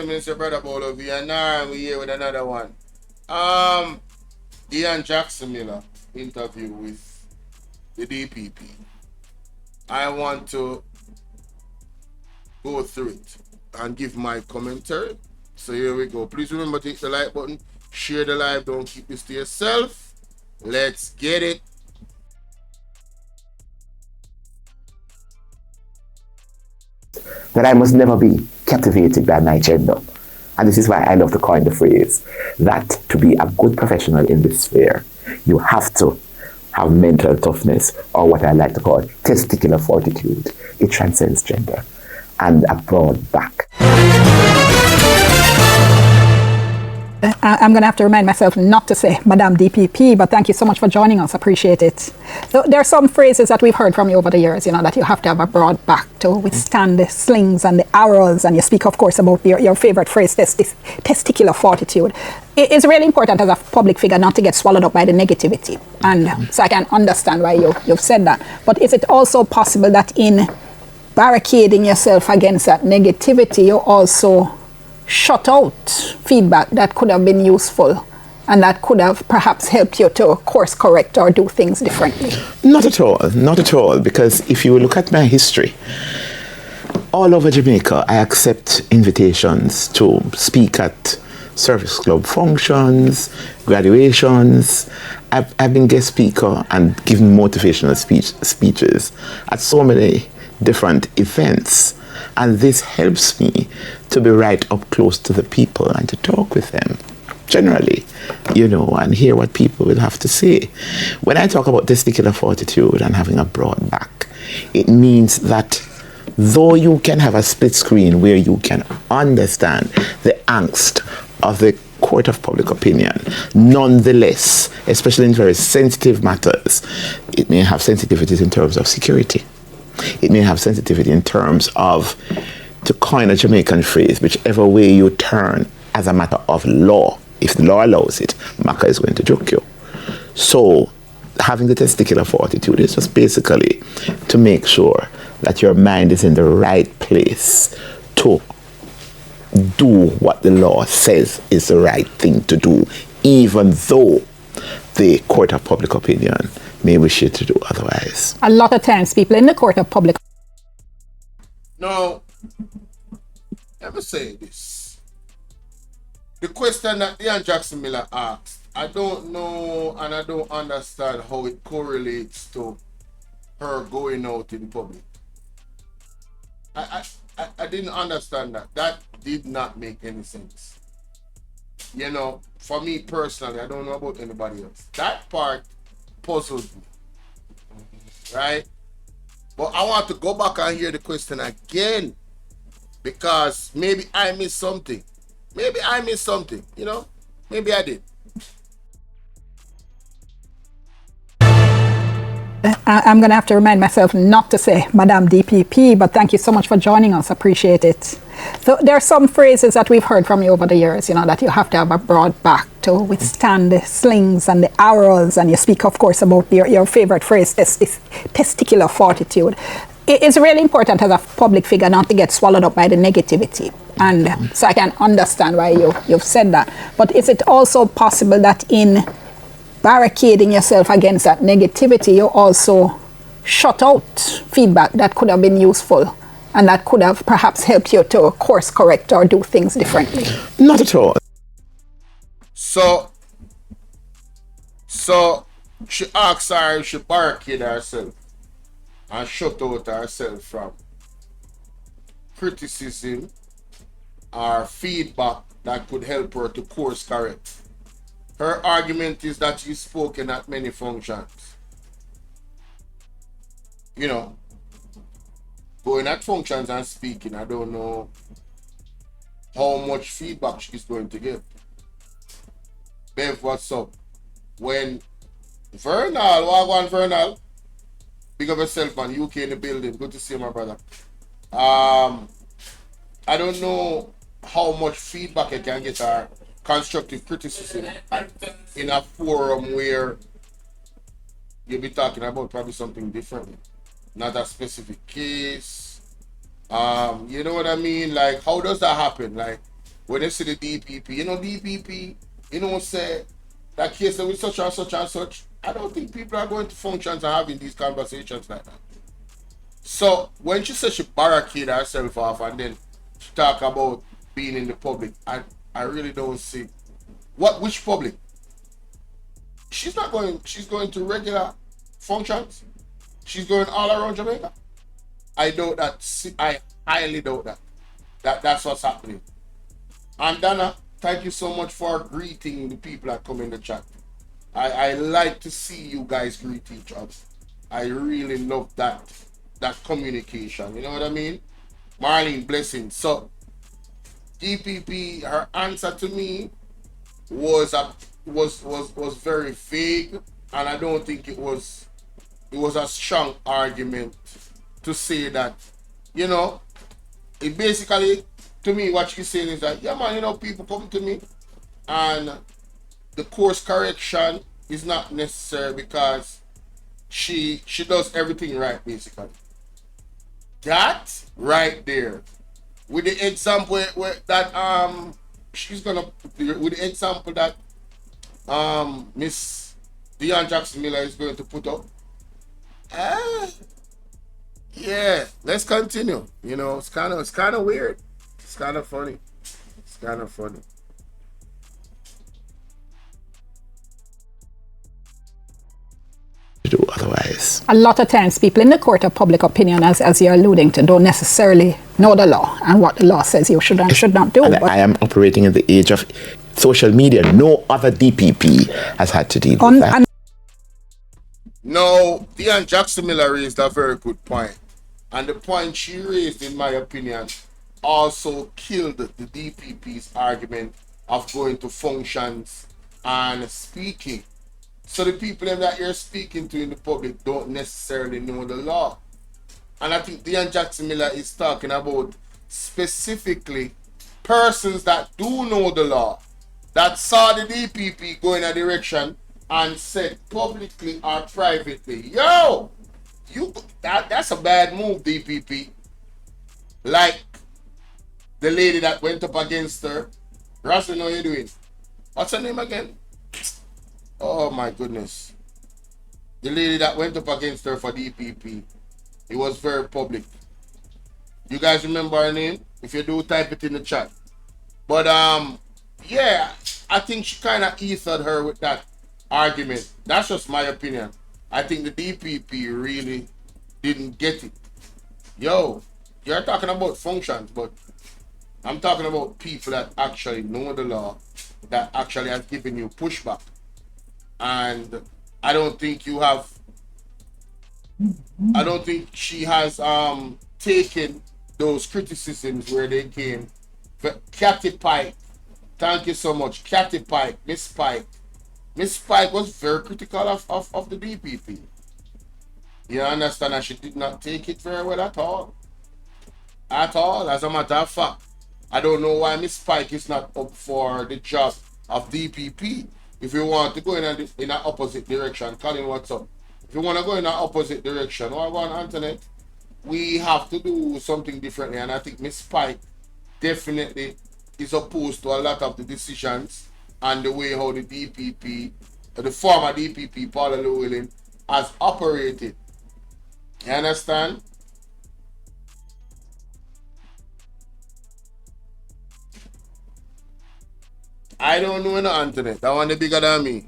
Mr. Brother Bolo, VNR, we here with another one. Ian Jackson Miller interview with the DPP. I want to go through it and give my commentary. So here we go. Please remember to hit the like button, share the live, don't keep this to yourself. Let's get it. That I must never be captivated by my gender. And this is why I love to coin the phrase that to be a good professional in this sphere, you have to have mental toughness, or what I like to call testicular fortitude. It transcends gender. And a broad back. I'm going to have to remind myself not to say Madame DPP, but thank you so much for joining us. Appreciate it. So there are some phrases that we've heard from you over the years, that you have to have a broad back to withstand the slings and the arrows. And you speak, of course, about your favorite phrase, testicular fortitude. It is really important as a public figure not to get swallowed up by the negativity. And so I can understand why you've said that. But is it also possible that in barricading yourself against that negativity, you also shut out feedback that could have been useful and that could have perhaps helped you to course correct or do things differently? Not at all, because if you look at my history, all over Jamaica, I accept invitations to speak at service club functions, graduations. I've been guest speaker and given motivational speeches at so many different events. And this helps me to be right up close to the people and to talk with them generally, and hear what people will have to say. When I talk about testicular fortitude and having a broad back, it means that though you can have a split screen where you can understand the angst of the court of public opinion, nonetheless, especially in very sensitive matters, it may have sensitivities in terms of security. It may have sensitivity in terms of, to coin a Jamaican phrase, whichever way you turn as a matter of law, if the law allows it, Maka is going to joke you. So having the testicular fortitude is just basically to make sure that your mind is in the right place to do what the law says is the right thing to do, even though the court of public opinion may wish you to do otherwise. A lot of times people in the court of public... No, let me say this. The question that Ian Jackson Miller asked, I don't know and I don't understand how it correlates to her going out in public. I didn't understand that. That did not make any sense. For me personally, I don't know about anybody else. That part puzzled me, right? But I want to go back and hear the question again, because maybe I missed something. Maybe I did. I'm going to have to remind myself not to say Madame DPP, but thank you so much for joining us. Appreciate it. So there are some phrases that we've heard from you over the years, that you have to have a broad back to withstand the slings and the arrows. And you speak, of course, about your favorite phrase, testicular fortitude. It is really important as a public figure not to get swallowed up by the negativity. And so I can understand why you've said that. But is it also possible that in barricading yourself against that negativity, you also shut out feedback that could have been useful and that could have perhaps helped you to course correct or do things differently? Not at all. So she asked her if she barricade herself and shut out herself from criticism or feedback that could help her to course correct. Her argument is that she's spoken at many functions. Going at functions and speaking, I don't know how much feedback she's going to give. Bev, what's up? When Vernal, big of yourself, man, UK in the building. Good to see you, my brother. I don't know how much feedback I can get or constructive criticism in a forum where you'll be talking about probably something different, not a specific case. You know what I mean? Like, how does that happen? Like, when they see the DPP, you know, DPP, you know, say that case with such and such and such. I don't think people are going to functions and having these conversations like that. So when she says she barricade herself off and then she talk about being in the public, I really don't see which public. She's not going. She's going to regular functions. She's going all around Jamaica. I doubt that. I highly doubt that. That's what's happening. And Dana, thank you so much for greeting the people that come in the chat. I like to see you guys greet each other. I really love that communication. You know what I mean? Marlene, blessing. So DPP, her answer to me was very vague, and I don't think it was a strong argument to say that, you know, it basically, to me, what she's saying is that, yeah man, you know, people come to me and the course correction is not necessary because she does everything right, basically. That right there, with the example that she's gonna, with the example that Miss DIONNE Jackson Miller is going to put up. Yeah, let's continue. You know, it's kind of weird. It's kind of funny. It's kind of funny. To do otherwise. A lot of times people in the court of public opinion, as you're alluding to, don't necessarily know the law and what the law says you should and should not do. And I am operating in the age of social media. No other DPP has had to deal with that. No, DIONNE Jackson Miller raised a very good point. And the point she raised, in my opinion, also killed the DPP's argument of going to functions and speaking. So the people that you're speaking to in the public don't necessarily know the law. And I think DIONNE Jackson Miller is talking about specifically persons that do know the law, that saw the DPP go in a direction and said publicly or privately, yo, that's a bad move, DPP. Like the lady that went up against her. Russell, know you're doing. What's her name again? Oh my goodness. The lady that went up against her for DPP. It was very public. You guys remember her name? If you do, type it in the chat. But yeah, I think she kind of ethered her with that argument. That's just my opinion. I think the DPP really didn't get it. Yo, you're talking about functions, but I'm talking about people that actually know the law, that actually have given you pushback. And I don't think she has taken those criticisms where they came. But Cathy Pike, thank you so much. Cathy Pike, Miss Pike. Miss Pike was very critical of the DPP. You understand? And she did not take it very well at all. At all. As a matter of fact, I don't know why Miss Pike is not up for the job of DPP. If you want to go in an opposite direction, Colin, what's up? If you want to go in an opposite direction, or go on Antoinette, we have to do something differently. And I think Miss Pike definitely is opposed to a lot of the decisions and the way how the DPP, the former DPP, Paula Llewellyn, has operated. You understand? I don't know no Antoinette. That one is bigger than me.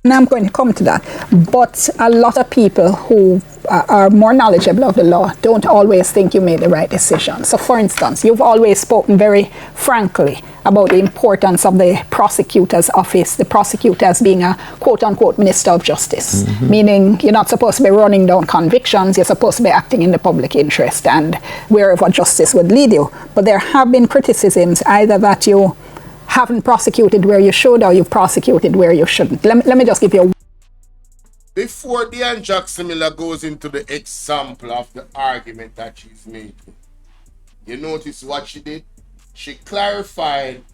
And I'm going to come to that. But a lot of people who are more knowledgeable of the law don't always think you made the right decision. So for instance, you've always spoken very frankly about the importance of the prosecutor's office, the prosecutor as being a quote-unquote minister of justice, meaning you're not supposed to be running down convictions, you're supposed to be acting in the public interest and wherever justice would lead you. But there have been criticisms either that you haven't prosecuted where you should or you've prosecuted where you shouldn't. Let me just give you. Before DIONNE Jackson Miller goes into the example of the argument that she's making, you notice what she did? She clarified.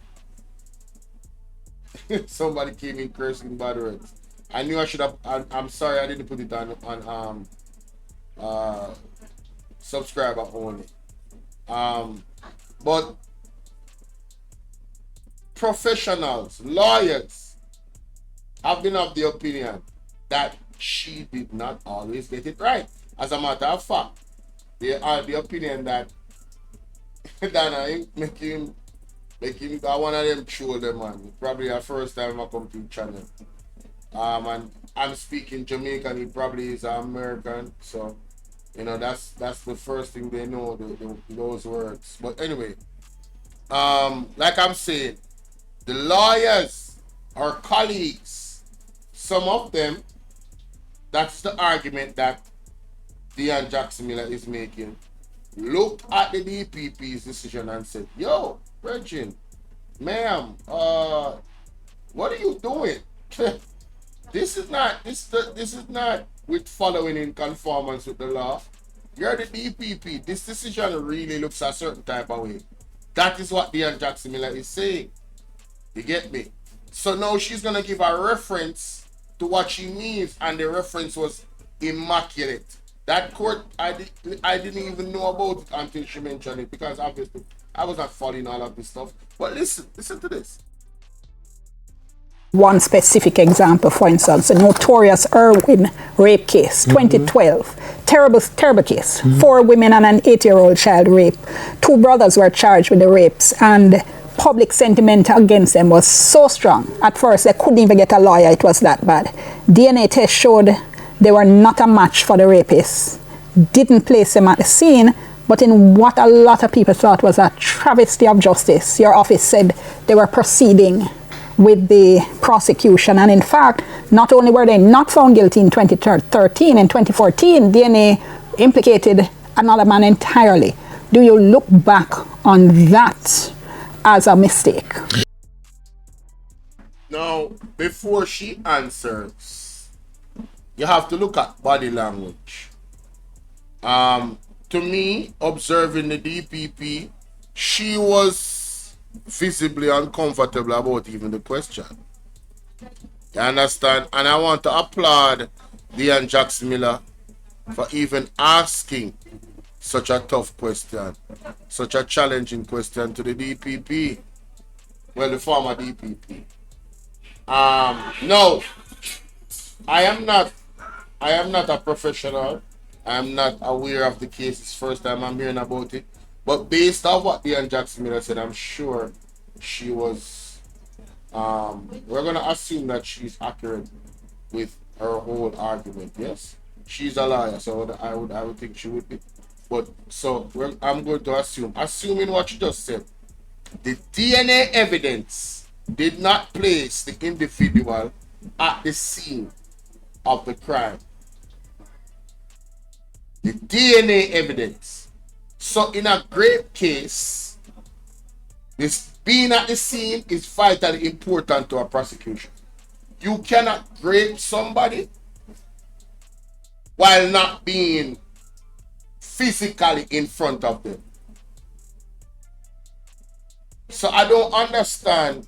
Somebody came in cursing bad words. I knew I should have. I'm sorry I didn't put it on subscriber only. But professionals, lawyers, have been of the opinion that she did not always get it right. As a matter of fact, they are the opinion that Dana make him got one of them show them, man. Probably the first time I come to the channel. And I'm speaking Jamaican, he probably is American, so you know that's the first thing they know, those words. But anyway, like I'm saying, the lawyers, our colleagues, some of them, that's the argument that DIONNE Jackson Miller is making, looked at the DPP's decision and said, yo, Virgin, ma'am, what are you doing? This is not with following in conformance with the law. You're the DPP. This decision really looks a certain type of way. That is what DIONNE Jackson Miller is saying. You get me? So now she's gonna give a reference to what she means, and the reference was immaculate. That court, I didn't even know about it until she mentioned it, because obviously I was not following all of this stuff. But listen to this. One specific example, for instance, the notorious Irwin rape case, 2012. Terrible case. 4 women and an 8-year-old child rape. 2 brothers were charged with the rapes, and public sentiment against them was so strong. At first, they couldn't even get a lawyer. It was that bad. DNA test showed they were not a match for the rapists. Didn't place them at the scene, but in what a lot of people thought was a travesty of justice, your office said they were proceeding with the prosecution. And in fact, not only were they not found guilty in 2013, in 2014, DNA implicated another man entirely. Do you look back on that as a mistake? Now, before she answers, you have to look at body language. To me, observing the DPP, she was visibly uncomfortable about even the question. You understand? And I want to applaud DIONNE Jackson Miller for even asking such a tough question, such a challenging question to the DPP. Well, the former DPP. No, I am not a professional. I am not aware of the case. It's first time I'm hearing about it. But based on what DIONNE Jackson Miller said, I'm sure she was, we're going to assume that she's accurate with her whole argument, yes? She's a lawyer, so I would think she would be. But, so, I'm going to assuming what she just said, the DNA evidence did not place the individual at the scene of the crime. The DNA evidence. So in a grape case, this being at the scene is vitally important to a prosecution. You cannot grape somebody while not being physically in front of them. So I don't understand,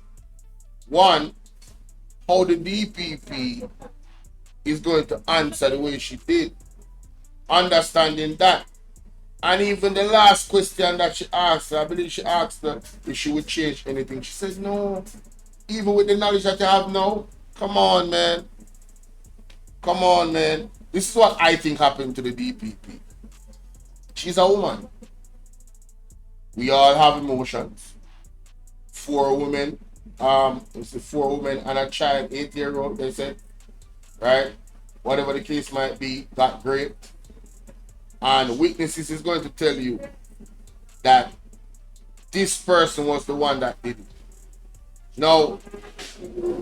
one, how the DPP is going to answer the way she did. Understanding that. And even the last question that she asked, I believe she asked her if she would change anything. She says, no. Even with the knowledge that you have now, come on, man. Come on, man. This is what I think happened to the DPP. She's a woman. We all have emotions. 4 women, it's 4 women and a child, 8-year-old, they said, right? Whatever the case might be, got raped. And witnesses is going to tell you that this person was the one that did it. Now,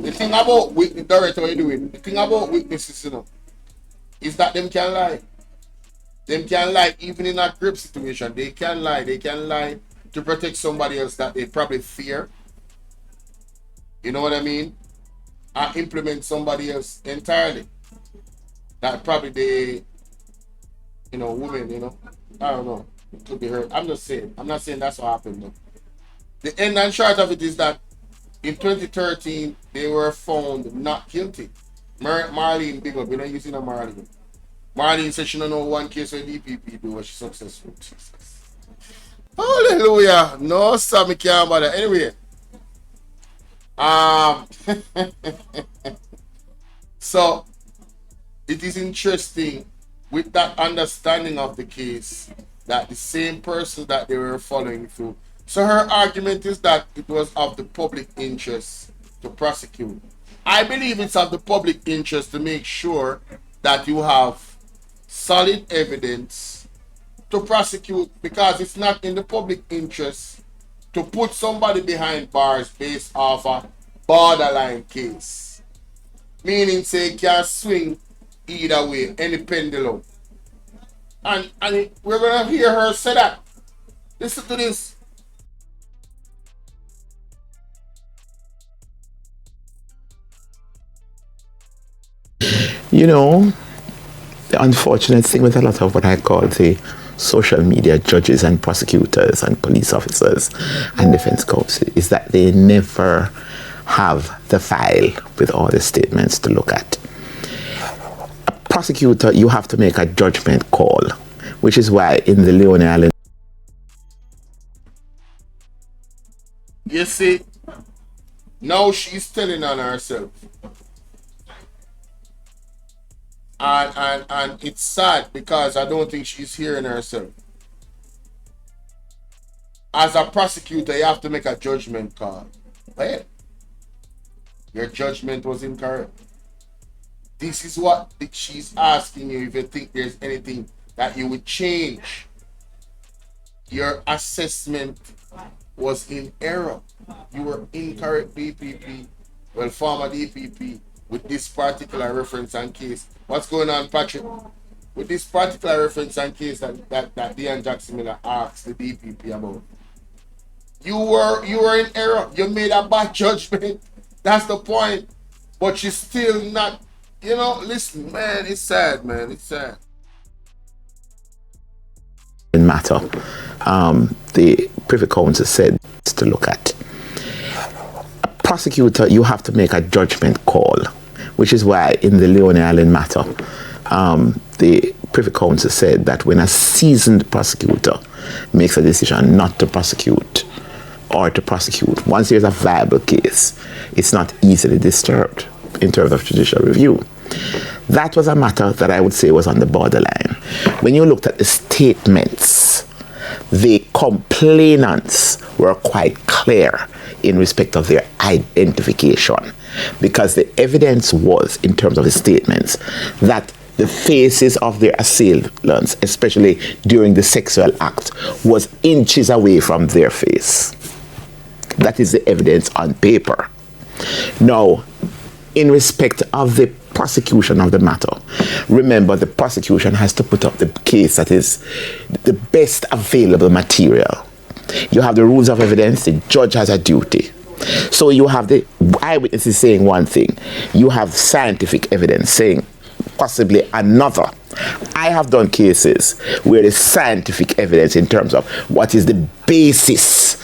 the thing about witness, director, what you doing? The thing about witnesses, you know, is that them can lie. Them can lie even in a grip situation. They can lie. They can lie to protect somebody else that they probably fear. You know what I mean? And implement somebody else entirely. That probably they, you know, women, you know, I don't know, it could be hurt. I'm just saying. I'm not saying that's what happened though. The end and short of it is that in 2013, they were found not guilty. Marlene, big up, you know, you see Marlene. Marlene said she don't know one case where DPP do was she successful. Jesus. Oh Hallelujah. No, sir, me can't bother. Anyway. So it is interesting with that understanding of the case that the same person that they were following through. So her argument is that it was of the public interest to prosecute. I believe it's of the public interest to make sure that you have solid evidence to prosecute, because it's not in the public interest to put somebody behind bars based off a borderline case. Meaning say you can swing either way, any pendulum. And we're gonna hear her say that. Listen to this. You know, the unfortunate thing with a lot of what I call the social media judges and prosecutors and police officers and defense counsel is that they never have the file with all the statements to look at. A prosecutor, you have to make a judgment call, which is why in the Leone Island. You see, now she's telling on herself. And it's sad because I don't think she's hearing herself. As a prosecutor, you have to make a judgment call. Well, your judgment was incorrect. This is what she's asking you, if you think there's anything that you would change. Your assessment was in error. You were incorrect, DPP. Well, former DPP, with this particular reference and case. What's going on, Patrick? With this particular reference and case that Deon Jackson Miller asked the DPP about. You were in error. You made a bad judgment. That's the point. But you're still not, listen, man, it's sad, man. It's sad. Matter. The Privy Council said to look at. A prosecutor, you have to make a judgment call, which is why in the Leone Island matter, the Privy Council said that when a seasoned prosecutor makes a decision not to prosecute or to prosecute, once there's a viable case, it's not easily disturbed in terms of judicial review. That was a matter that I would say was on the borderline. When you looked at the statements, the complainants were quite clear in respect of their identification, because the evidence was, in terms of the statements, that the faces of their assailants, especially during the sexual act, was inches away from their face. That is the evidence on paper. Now, in respect of the prosecution of the matter, remember the prosecution has to put up the case that is the best available material. You have the rules of evidence, the judge has a duty. So you have the eyewitnesses saying one thing, you have scientific evidence saying possibly another. I have done cases where the scientific evidence in terms of what is the basis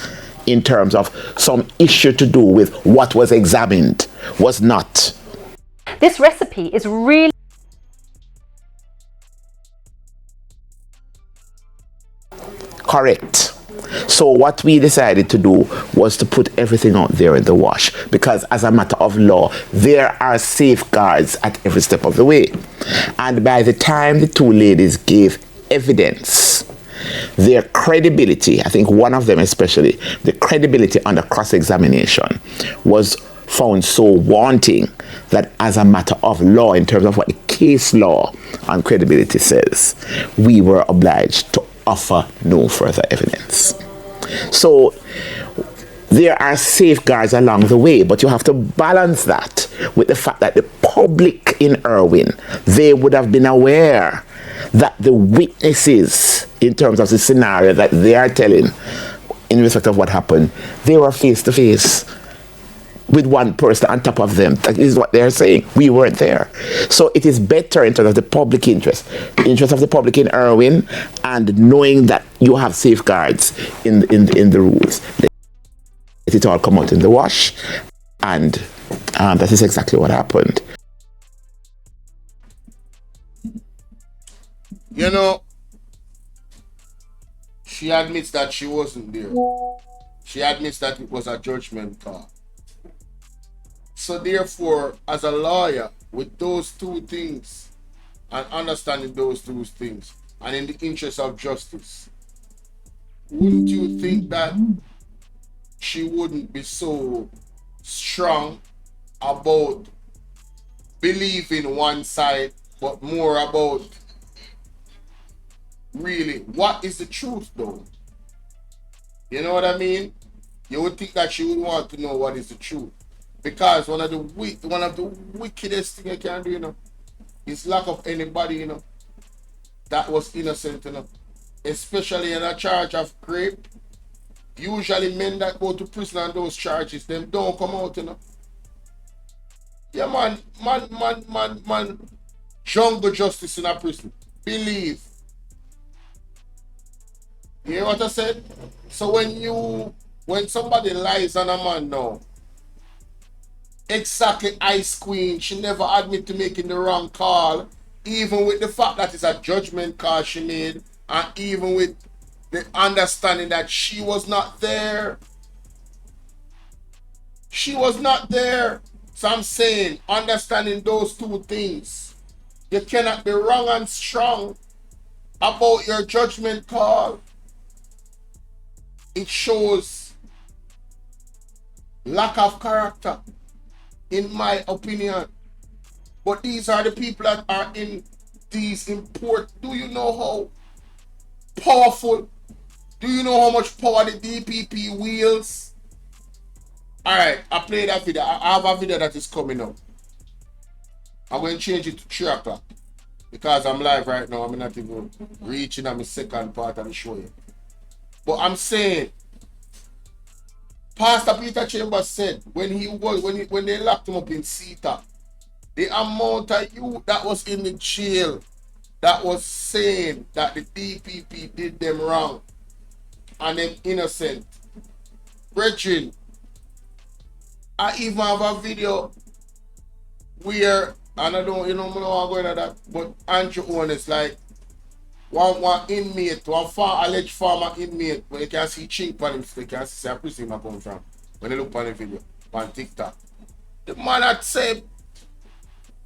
in terms of some issue to do with what was examined was not. This recipe is really correct. So what we decided to do was to put everything out there in the wash, because as a matter of law, there are safeguards at every step of the way. And by the time the two ladies gave evidence, their credibility, I think one of them especially, the credibility under cross-examination was found so wanting that as a matter of law, in terms of what the case law on credibility says, we were obliged to offer no further evidence. So there are safeguards along the way, but you have to balance that with the fact that the public in Irwin, they would have been aware that the witnesses, in terms of the scenario that they are telling in respect of what happened, they were face to face with one person on top of them. That is what they're saying. We weren't there. So it is better in terms of the public interest, the interest of the public in Irwin, and knowing that you have safeguards in the rules. Let it all come out in the wash, and that is exactly what happened. She admits that she wasn't there. She admits that it was a judgment call. So therefore, as a lawyer, with those two things, and understanding those two things, and in the interest of justice, wouldn't you think that she wouldn't be so strong about believing one side, but more about really what is the truth though? You know what I mean? You would think that she would want to know what is the truth. Because one of the wickedest things you can do, you know, is lock up anybody, you know, that was innocent, you know. Especially in a charge of rape. Usually men that go to prison on those charges, them don't come out, you know. Yeah, man, jungle justice in a prison. Believe. You hear what I said? So when somebody lies on a man now, exactly Ice Queen, she never admit to making the wrong call, even with the fact that it's a judgment call she made, and even with the understanding that she was not there. She was not there. So I'm saying, understanding those two things, you cannot be wrong and strong about your judgment call. It shows lack of character, in my opinion. But these are the people that are in these import. Do you know how powerful? Do you know how much power the DPP wields? Alright, I play that video. I have a video that is coming up. I'm going to change it to 3 o'clock. Because I'm live right now. I'm not even reaching on my second part of the show yet. But I'm saying, Pastor Peter Chambers said when they locked him up in CETA, the amount of youth that was in the jail that was saying that the DPP did them wrong and them innocent. Brethren, I even have a video where, and I don't, you know, I'm not going to that, but Andrew Owen is like, one inmate, alleged former inmate, when you can see chink on him, you can see a prison I come from. When you look on the video, on TikTok. The man had said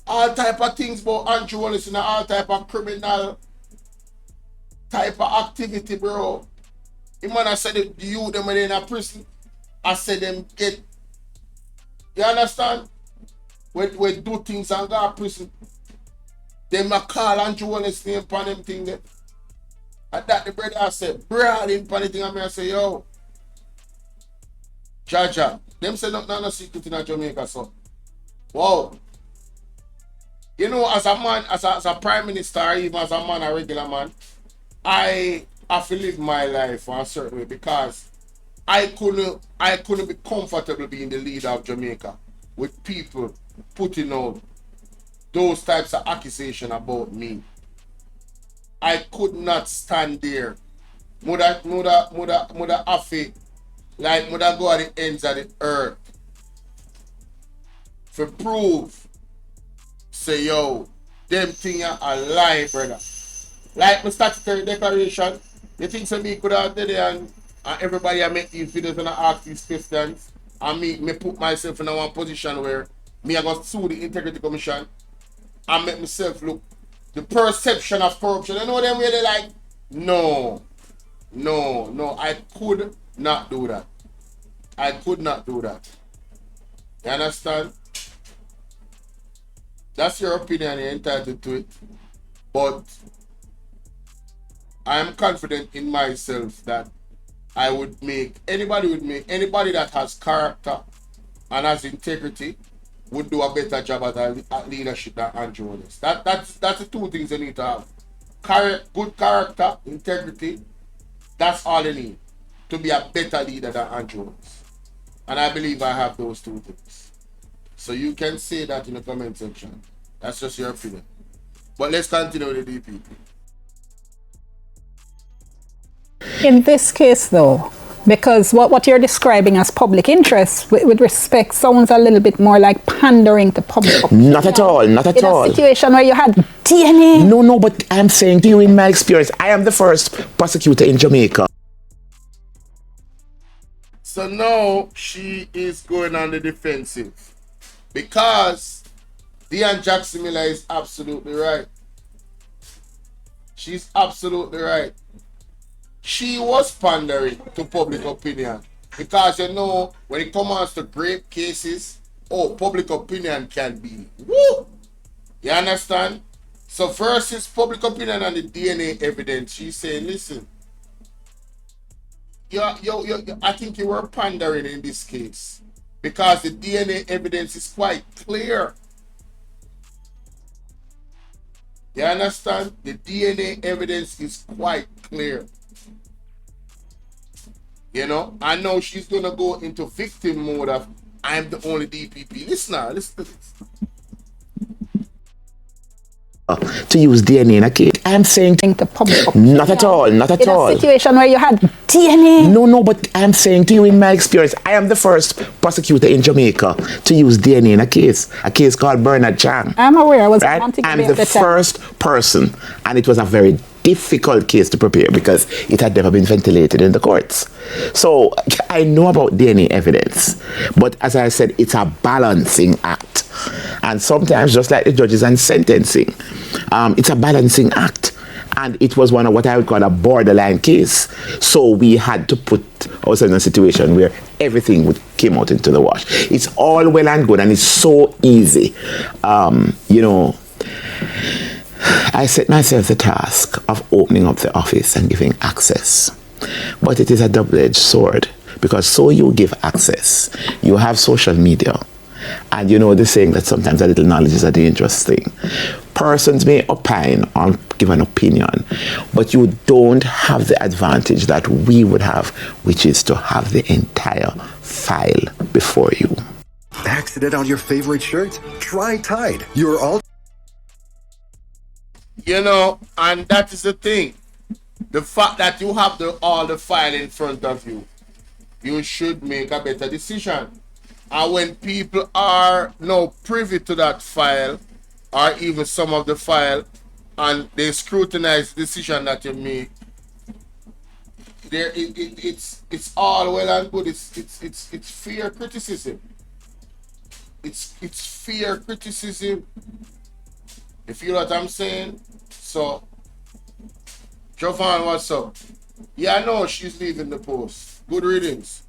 all type of things about Andrew Wallace and all type of criminal type of activity, bro. The man had said the youth them when they in a prison, I said them get, you understand? When do things and go to prison. Then I call Andrew Wallace name upon them thing there. And that the brother I said, broad in upon the thing, and I say, yo, Jaja, them say no secret in Jamaica, so. Wow. You know, as a man, as a prime minister, or even as a man, a regular man, I have to live my life in a certain way because I couldn't be comfortable being the leader of Jamaica with people putting out those types of accusations about me. I could not stand there. Muda afi, like muda go at the ends of the earth for prove, say yo, them things are a lie, brother. Like my statutory declaration, you think so me could have did it and everybody I make these videos and I ask these questions and me put myself in one position where me I got sue the Integrity Commission and make myself look the perception of corruption. You know them where they like, no, I could not do that. I could not do that. You understand? That's your opinion, you're entitled to it. But I am confident in myself that I would make, anybody that has character and has integrity would do a better job at leadership than Andrew Wallace. That's the two things you need to have. Good character, integrity, that's all you need to be a better leader than Andrew Wallace. And I believe I have those two things. So you can say that in the comment section. That's just your opinion. But let's continue with the DPP. In this case though, because what you're describing as public interest with respect sounds a little bit more like pandering to public opinion. Not at all, not at all. In a situation where you had DNA. No, but I'm saying to you in my experience, I am the first prosecutor in Jamaica. So now she is going on the defensive because Dion Jackson Miller is absolutely right. She's absolutely right. She was pandering to public opinion because you know when it comes to grape cases, oh, public opinion can be woo. You understand? So versus public opinion and the DNA evidence, she's saying, listen, I think you were pandering in this case because the DNA evidence is quite clear. You understand? The DNA evidence is quite clear. You know, I know she's going to go into victim mode of, I'm the only DPP. Listen now, listen to this. To use DNA in a case. I'm saying The public opinion. not at all, not at In all. a situation where you had DNA. No, but I'm saying to you in my experience, I am the first prosecutor in Jamaica to use DNA in a case called Bernard Chang. I'm aware. I was Right? wanting to I'm be the at the time. first person, and it was a very difficult case to prepare because it had never been ventilated in the courts. So I know about DNA evidence, but as I said, it's a balancing act. And sometimes, just like the judges and sentencing, it's a balancing act. And it was one of what I would call a borderline case. So we had to put ourselves in a situation where everything would came out into the wash. It's all well and good, and it's so easy. You know, I set myself the task of opening up the office and giving access. But it is a double-edged sword because so you give access, you have social media, and you know the saying that sometimes a little knowledge is a dangerous thing. Persons may opine or give an opinion, but you don't have the advantage that we would have, which is to have the entire file before you. Accident on your favorite shirt? Try Tide. You're all... You know, and that is the thing. The fact that you have all the file in front of you, you should make a better decision. And when people are now privy to that file, or even some of the file, and they scrutinize the decision that you make, it's all well and good. It's fair criticism. It's fair criticism. You feel what I'm saying? So, Jovan, what's up? Yeah, I know she's leaving the post. Good riddance.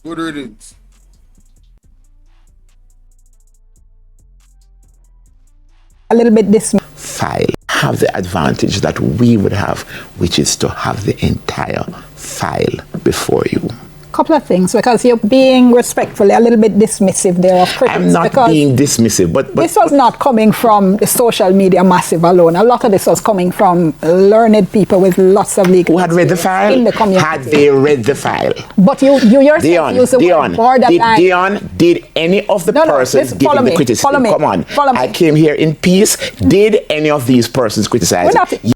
Good riddance. A little bit this. File have the advantage that we would have, which is to have the entire file before you. Couple of things, because you're being respectfully a little bit dismissive there of critics. I'm not because being dismissive, but this was not coming from the social media massive alone. A lot of this was coming from learned people with lots of legal who had read the file? in the community. Had they read the file? But you yourself use the word borderline. Did any of the persons giving the criticism? Come on, I came here in peace. Did any of these persons criticize it?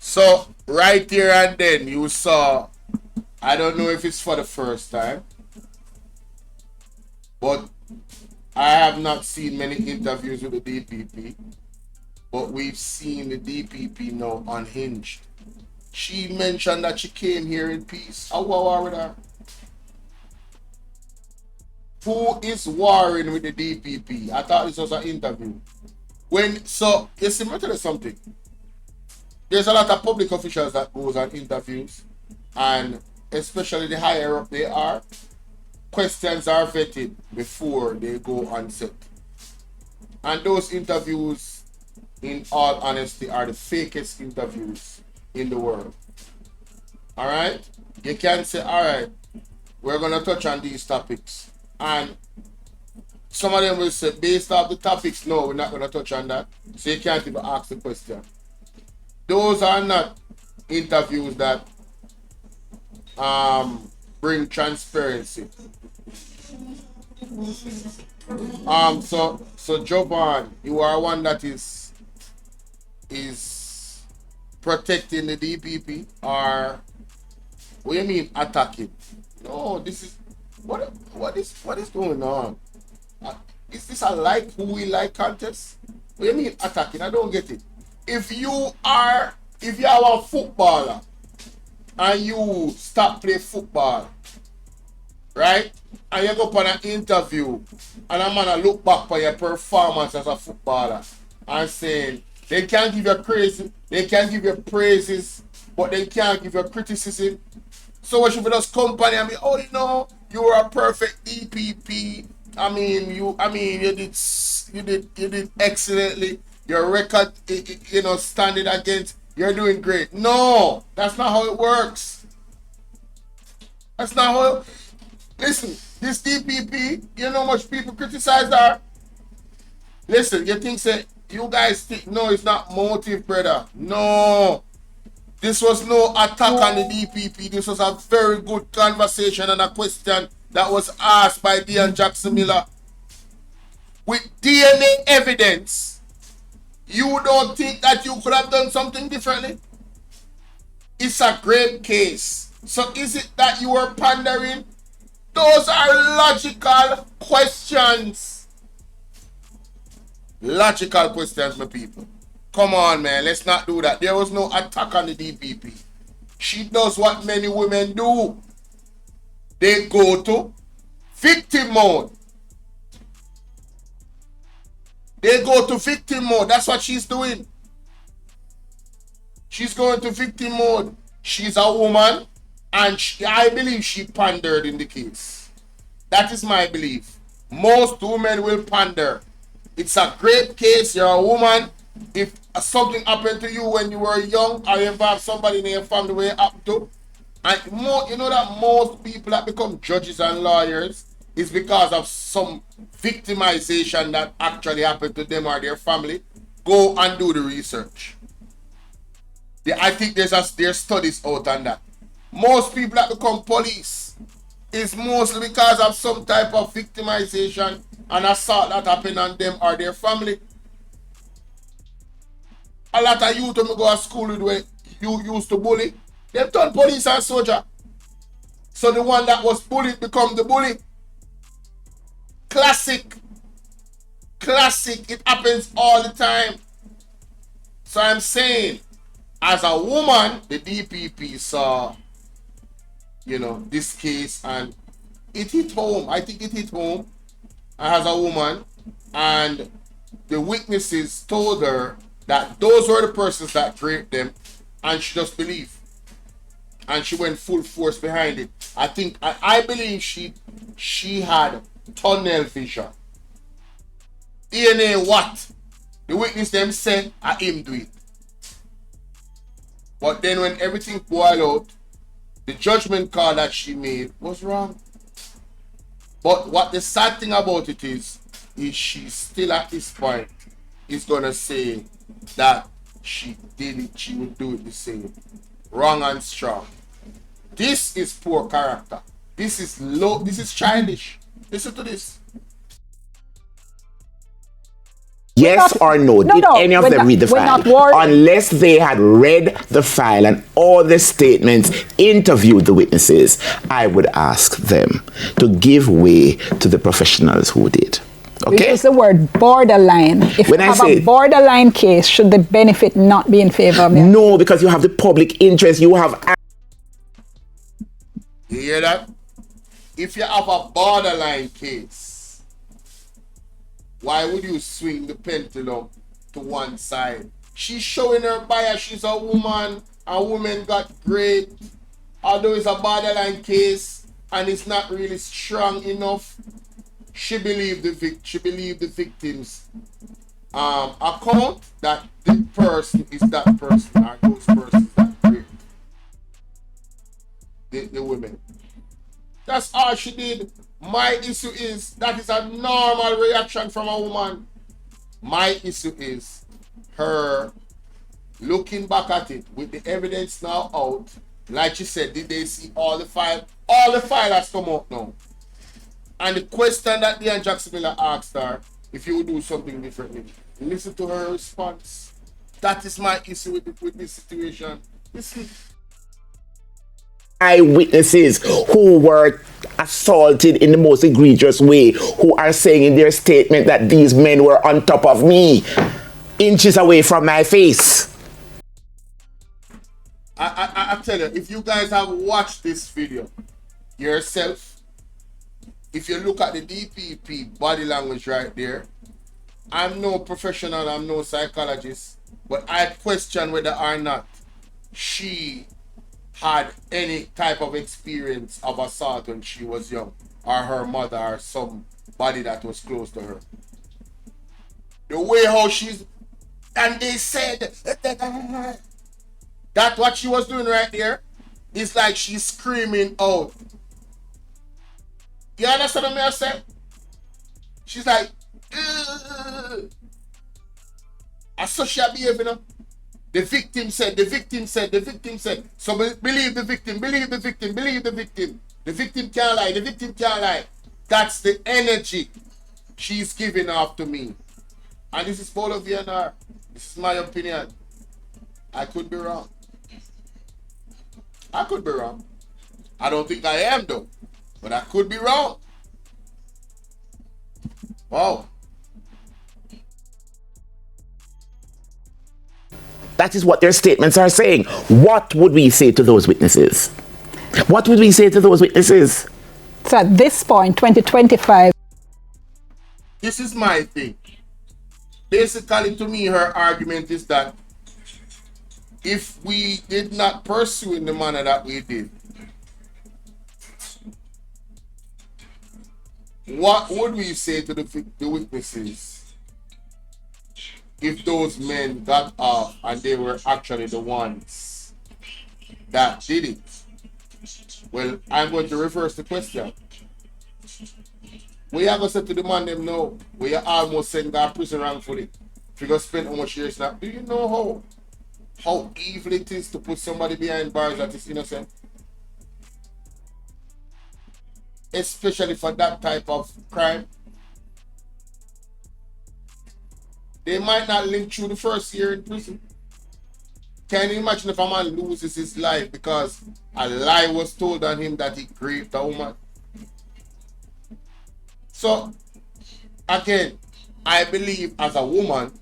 So right here and then you saw, I don't know if it's for the first time, but I have not seen many interviews with the DPP, but we've seen the DPP now unhinged. She mentioned that she came here in peace. How war with her? Who is warring with the DPP? I thought this was an interview. So, you see, let me tell you something. There's a lot of public officials that goes on interviews, and especially the higher up they are, questions are vetted before they go on set. And those interviews, in all honesty, are the fakest interviews in the world. Alright? You can't say, alright, we're going to touch on these topics. And some of them will say, based off the topics, no, we're not going to touch on that. So you can't even ask the question. Those are not interviews that bring transparency. So Jovan, you are one that is protecting the DPP, or what do you mean attacking? No, this is what is going on? Is this a like who we like contest? What do you mean attacking? I don't get it. If you are a footballer and you stop play football, right? And you go up on an interview and a man look back for your performance as a footballer and saying they can't give you praises, but they can't give you criticism. So what should be just company? I mean, oh, you know, you were a perfect DPP. I mean, you did excellently. Your record, you know, standing against, you're doing great. No, that's not how it works. That's not how. Listen, this DPP, you know how much people criticize her? Listen, you think say you guys think no, it's not motive, brother. No. This was no attack on the DPP. This was a very good conversation and a question that was asked by Deon Jackson Miller. With DNA evidence, you don't think that you could have done something differently? It's a great case. So is it that you were pandering? Those are logical questions. Logical questions, my people. Come on, man. Let's not do that. There was no attack on the DPP. She does what many women do. They go to victim mode. They go to victim mode. That's what she's doing. She's going to victim mode. She's a woman, and I believe she pandered in the case. That is my belief. Most women will pander. It's a great case. You're a woman. If something happened to you when you were young, or you have somebody in your family where it happened to, and you know that most people that become judges and lawyers is because of some victimization that actually happened to them or their family. Go and do the research. I think there's studies out on that. Most people that become police is mostly because of some type of victimization and assault that happened on them or their family. A lot of youth when we go to school with where you used to bully, they've turned police and soldier. So the one that was bullied become the bully. Classic. Classic. It happens all the time. So I'm saying, as a woman, the DPP saw, you know, this case and it hit home. I think it hit home as a woman, and the witnesses told her that those were the persons that raped them, and she just believed. And she went full force behind it. I believe she had tunnel vision. DNA what? The witness them said, I him do it. But then when everything boiled out, the judgment call that she made was wrong. But what the sad thing about it is she still at this point is gonna say that she did it, she would do it the same. Wrong and strong. This is poor character. This is low, this is childish. Listen to this. Yes or no? Did any of them read the file? Unless they had read the file and all the statements, interviewed the witnesses, I would ask them to give way to the professionals who did. Okay? Use the word borderline. If when you have a borderline case, should the benefit not be in favor of them? No, because you have the public interest. You have... You hear that? If you have a borderline case, why would you swing the pendulum to one side? She's showing her bias. She's a woman. A woman got great. Although it's a borderline case and it's not really strong enough, she believed the victim's account that the person is that person or those persons that raped the women. That's all she did. My issue is that is a normal reaction from a woman. My issue is her looking back at it with the evidence now out. Like she said, did they see all the file? All the file has come out now. And the question that Deon Jackson Miller asked her, if you would do something differently, listen to her response. That is my issue with this situation. Listen. Eyewitnesses who were assaulted in the most egregious way, who are saying in their statement that these men were on top of me, inches away from my face. I tell you, if you guys have watched this video yourself, if you look at the DPP body language right there, I'm no professional, I'm no psychologist, but I question whether or not she had any type of experience of assault when she was young, or her mother, or somebody that was close to her. The way how she's, and they said that what she was doing right there is like she's screaming out. You understand what I say? She's like, asocial behavior, you know? The victim said, the victim said, the victim said. So believe the victim, believe the victim, believe the victim. The victim can't lie, the victim can't lie. That's the energy she's giving off to me. And this is Bolo VNR. This is my opinion. I could be wrong. I could be wrong. I don't think I am though. But I could be wrong. Wow. That is what their statements are saying. What would we say to those witnesses? What would we say to those witnesses? So at this point, 2025. This is my thing. Basically, to me, her argument is that if we did not pursue in the manner that we did, what would we say to the witnesses if those men got off and they were actually the ones that did it? Well, I'm going to reverse the question. We are going to say to the man them now, we are almost sending our prison wrongfully. If you go spend how much years now, do you know how evil it is to put somebody behind bars that is innocent? Especially for that type of crime. They might not live through the first year in prison. Can you imagine if a man loses his life because a lie was told on him that he raped a woman? So, again, I believe as a woman,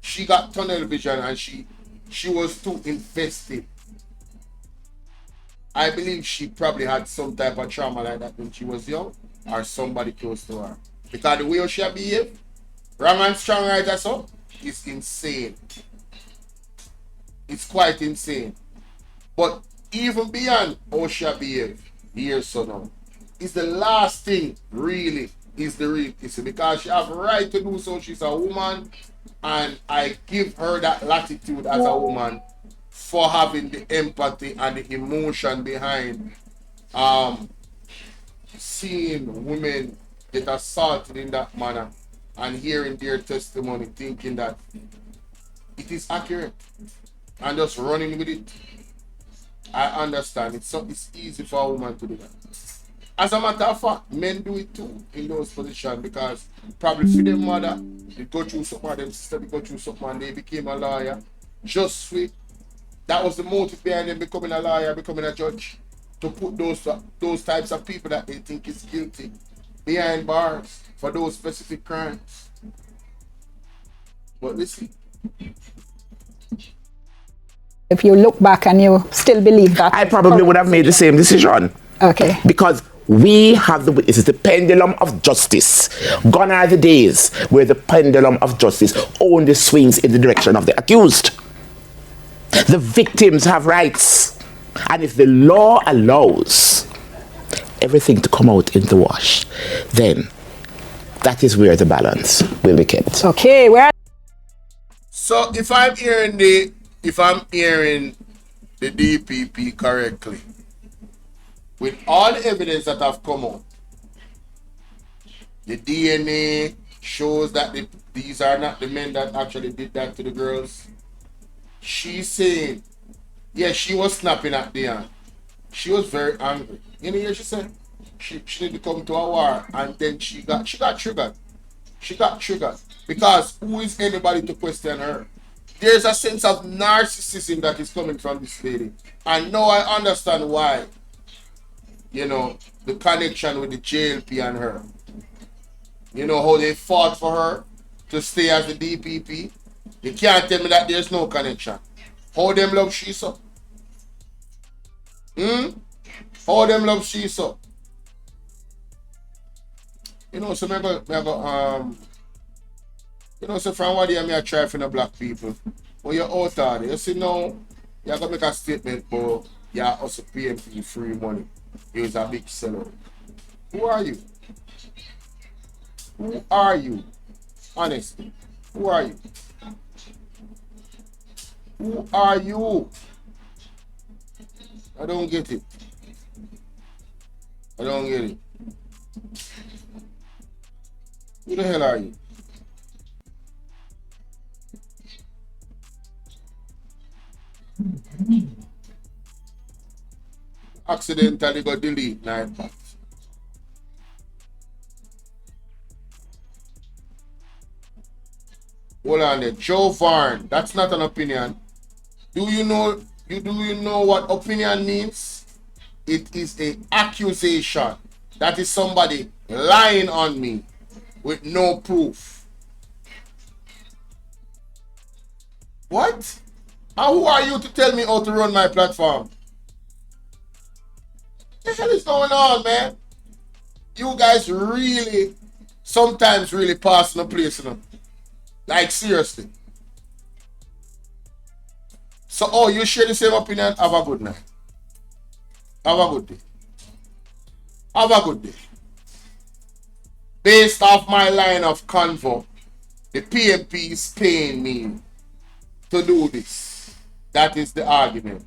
she got tunnel vision and she was too invested. I believe she probably had some type of trauma like that when she was young, or somebody close to her. Because the way she behaved, wrong and strong right or so, is insane. It's quite insane. But even beyond how she behaved, years so now, is the last thing really is the real issue, because she have a right to do so. She's a woman, and I give her that latitude as a woman for having the empathy and the emotion behind seeing women get assaulted in that manner and hearing their testimony, thinking that it is accurate and just running with it. I understand. It's easy for a woman to do that. As a matter of fact, men do it too in those positions, because probably for their mother, they go through something, their sister, they go through something, and they became a lawyer. Just sweet. That was the motive behind them becoming a lawyer, becoming a judge, to put those types of people that they think is guilty behind bars for those specific crimes. But listen. If you look back and you still believe that, I probably would have made the same decision. Okay. Because we have the witnesses, the pendulum of justice. Gone are the days where the pendulum of justice only swings in the direction of the accused. The victims have rights. And if the law allows everything to come out in the wash, then that is where the balance will be kept. Okay, So if I'm hearing the DPP correctly, with all the evidence that have come out, the DNA shows that these are not the men that actually did that to the girls. She's saying, yeah, she was snapping at DIONNE. She was very angry. You know what she said? She need to come to a war, and then she got triggered. She got triggered. Because who is anybody to question her? There's a sense of narcissism that is coming from this lady. And now I understand why. You know, the connection with the JLP and her. You know how they fought for her to stay as the DPP? You can't tell me that there's no connection. How them love she so? All them love she so. You know, so you know, so from what year me I try for the black people. When you're out there, you see now, you're gonna make a statement, but you're also paying for free money. You're a big seller. Who are you? Who are you? Honestly. Who are you? Who are you? I don't get it. I don't get it. Who the hell are you? Accidentally got delete 9 packs. Hold on there. Joe Varn. That's not an opinion. Do you know what opinion means? It is an accusation. That is somebody lying on me with no proof. What? Who are you to tell me how to run my platform? What the hell is going on, man? You guys really, sometimes really passing the place, you know? Like, seriously. So, oh, you share the same opinion? Have a good night. Have a good day. Have a good day. Based off my line of convo, the PMP is paying me to do this. That is the argument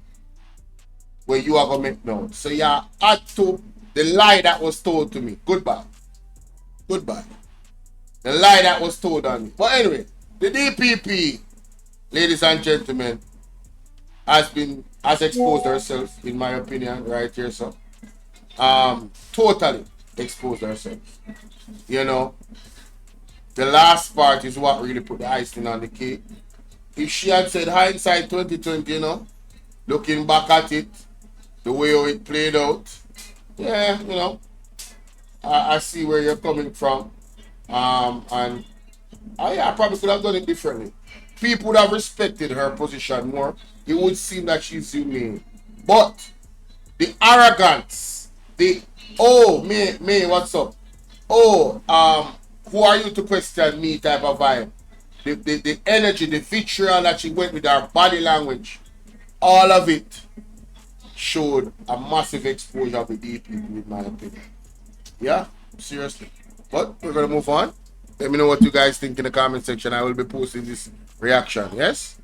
where you are going to make note. So you add to the lie that was told to me. Goodbye. Goodbye. The lie that was told on me. But anyway, the DPP, ladies and gentlemen, has exposed herself, in my opinion, right here, so totally exposed herself. You know, the last part is what really put the icing on the cake. If she had said hindsight 2020, you know, looking back at it, the way how it played out, yeah, you know, I see where you're coming from, and I probably could have done it differently. People would have respected her position more. It would seem that she's humane. But the arrogance, the me, what's up? Who are you to question me type of vibe? The energy, the vitriol that she went with her body language, all of it showed a massive exposure of the DP, in my opinion. Yeah, seriously. But we're gonna move on. Let me know what you guys think in the comment section. I will be posting this reaction. Yes?